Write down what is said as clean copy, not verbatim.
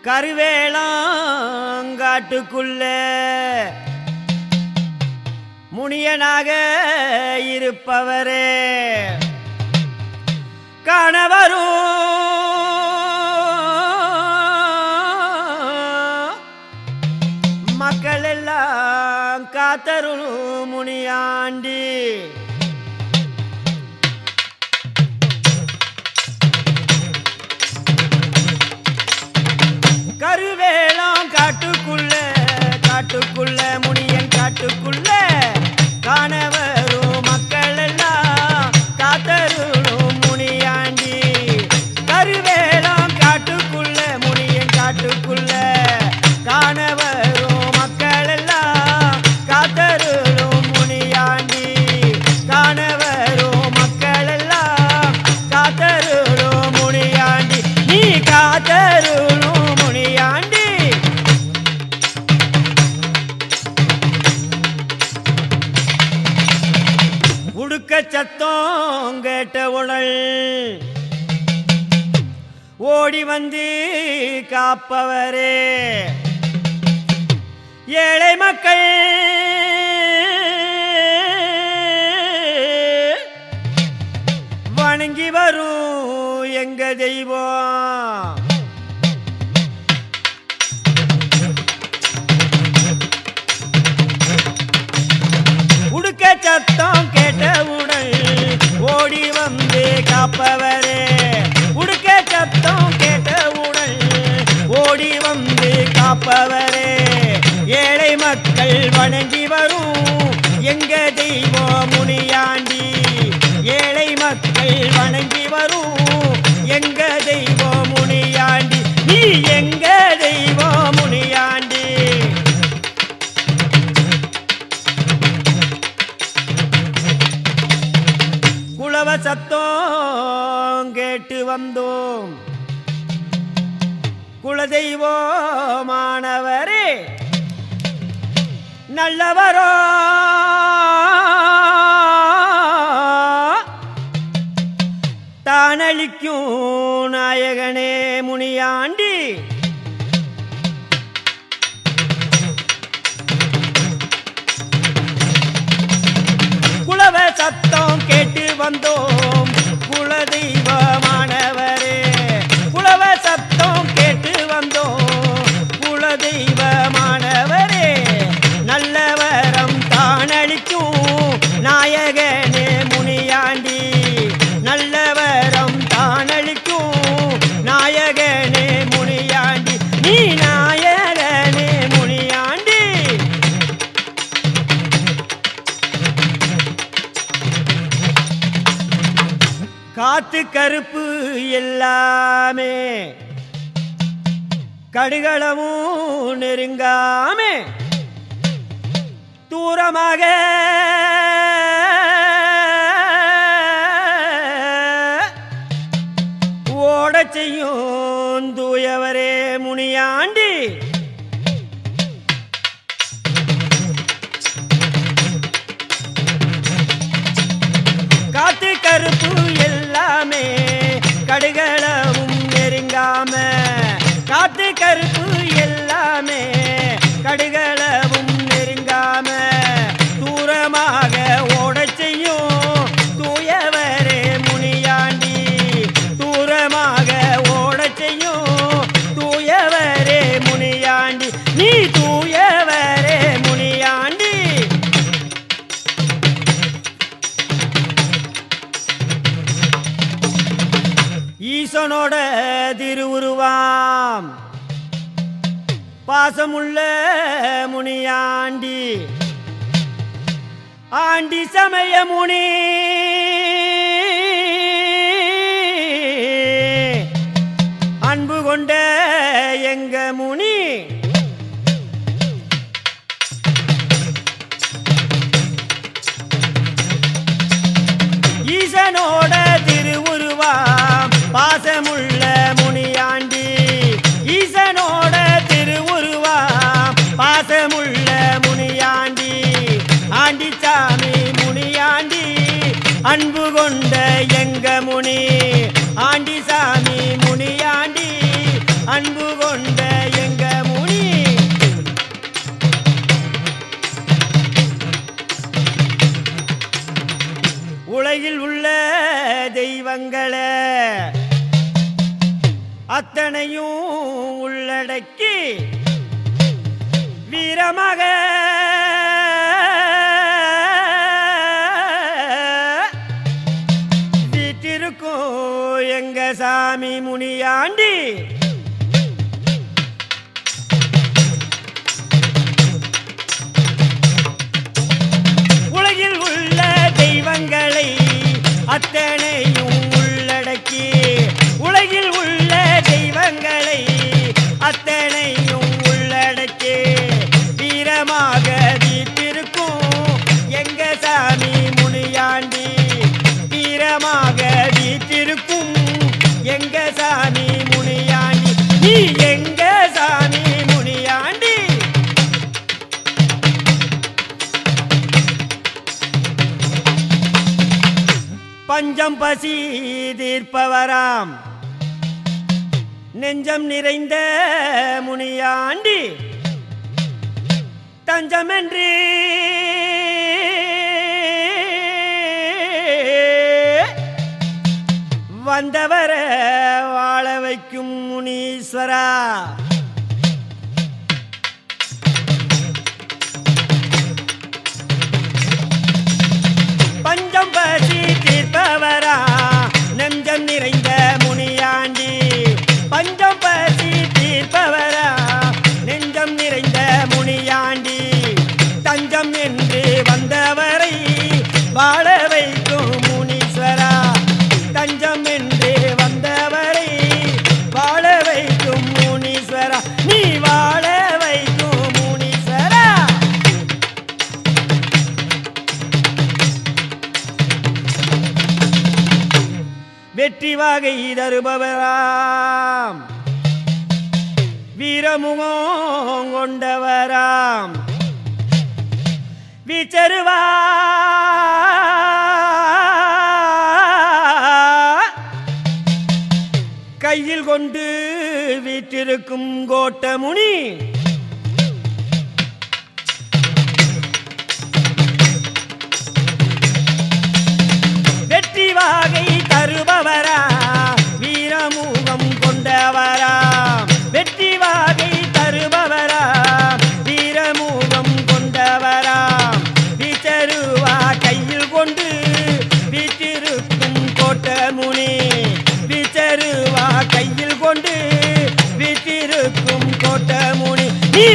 கருவேளாங்காட்டுக்குள்ள முனியனாக இருப்பவரே காணவரும் மக்கள் எல்லாம் காத்தருளும் முனியாண்டி கருவேளாம் காட்டுக்குள்ள முனியன் காட்டுக்குள்ள காணவரும் மக்கள் எல்லாம் காத்தருளும் முனியாண்டி கருவேளாம் காட்டுக்குள்ள முனியன் காட்டுக்குள்ள காணவரும் மக்கள் எல்லாம் காத்தருளும் முனியாண்டி காணவரும் மக்கள் எல்லாம் காத்தருளும் முனியாண்டி நீ காத்தருளும் சத்தம் கேட்ட உடல் ஓடி வந்து காப்பவரே ஏழை மக்கள் வணங்கி வரும் எங்க தெய்வம் உடுக்க சத்தம் கேட்டவுடன் ஓடி வந்து காப்பவரே உடுக்க சத்தம் கேட்டவுடன் ஓடி வந்து காப்பவரே ஏழை மக்கள் வணங்கி வரும் எங்க தெய்வம் முனியாண்டி ஏழை மக்கள் வணங்கி வரும் எங்க தெய்வம் முனியாண்டி நீ எங்க தெய்வம் முனியாண்டி சத்தம் கேட்டு வந்தோம் குலதெய்வமானவரே நல்லவரோ தானளிக்கும் நாயகனே முனியாண்டி குலவ சத்தம் கேட்டு வந்தோம் குலதெய்வமானவரே குலவ சத்தம் கேட்டு வந்தோம் குலதெய்வமானவரே நல்லவரம் தானளிக்கும் நாயகனே முனியாண்டி நல்லவரம் தானளிக்கும் நாயகனே முனியாண்டி நீ நாயகனே முனியாண்டி காத்து கருப்பு எல்லாமே கடுகளமும் நெருங்காமே தூரமாக ஓடச் செய்யும் தூயவரே முனியாண்டி காத்து கருப்பு எல்லாமே கடுகளவும் நெருங்காம காத்து கருப்பு எல்லாமே கடுகளவும் நெருங்காம தூரமாக ஓடச் செய்யும் தூயவரே முனியாண்டி தூரமாக ஓடச் செய்யும் தூயவரே முனியாண்டி நீ தூயவரே முனியாண்டி ஈசனோட திருவுருவாம் பாசமுள்ள முனியாண்டி ஆண்டி சமய முனி அன்பு கொண்ட எங்க முனி ஈசனோட திருவுருவாம் பாசமுள்ள முனியாண்டி ஈசனோட திருவுருவாம் பாசமுள்ள முனியாண்டி ஆண்டி சாமி முனியாண்டி அன்பு கொண்ட எங்க முனி ஆண்டி சாமி முனியாண்டி அன்பு கொண்ட அத்தனையும் உள்ளடக்கி வீரமாக வீட்டிருக்கும் எங்க சாமி முனியாண்டி. உலகில் உள்ள தெய்வங்களை அத்தனையும் உள்ளடக்கி உலகில் உள்ள தெய்வங்களை அத்தனையும் உள்ளடக்கி வீரமாக வீட்டிருக்கும் எங்க சாமி முனியாண்டி. வீரமாக வீட்டிருக்கும் எங்க சாமி முனியாண்டி. நீ எங்க சாமி முனியாண்டி. பஞ்சம் பசி தீர்ப்பவராம் நெஞ்சம் நிறைந்த முனியாண்டி. தஞ்சமென்று வந்தவர வாழ வைக்கும் முனீஸ்வரா. பஞ்சம் பசி தீர்ப்பவரா நெஞ்சம் நிறைந்த முனியாண்டி. பஞ்சம் பசி தீர்ப்பவரா நெஞ்சம் நிறைந்த முனியாண்டி. தஞ்சம் என்று வந்தவரை வாழ வைக்கும் முனீஸ்வரா. தஞ்சம் என்று வந்தவரை வாழ வைக்கும் முனீஸ்வரா. நீ வாழ வைக்கும் முனீஸ்வரா. வெற்றி வாகை தருபவராம் வீரமுகம் கொண்டவராம் வீச்சருவா. கையில் கொண்டு வீற்றிருக்கும் கோட்டமுனி. வெற்றி வாகை தருபவரா வீரமுகம் கொண்டவரா. வெற்றி வாகை தருபவரா வீரமுகம் கொண்டவரா. வீச்சருவா கையில் கொண்டு வீற்றிருக்கும் கோட்டமுனி. வீச்சருவா கையில் கொண்டு வீற்றிருக்கும் கோட்டமுனி. நீ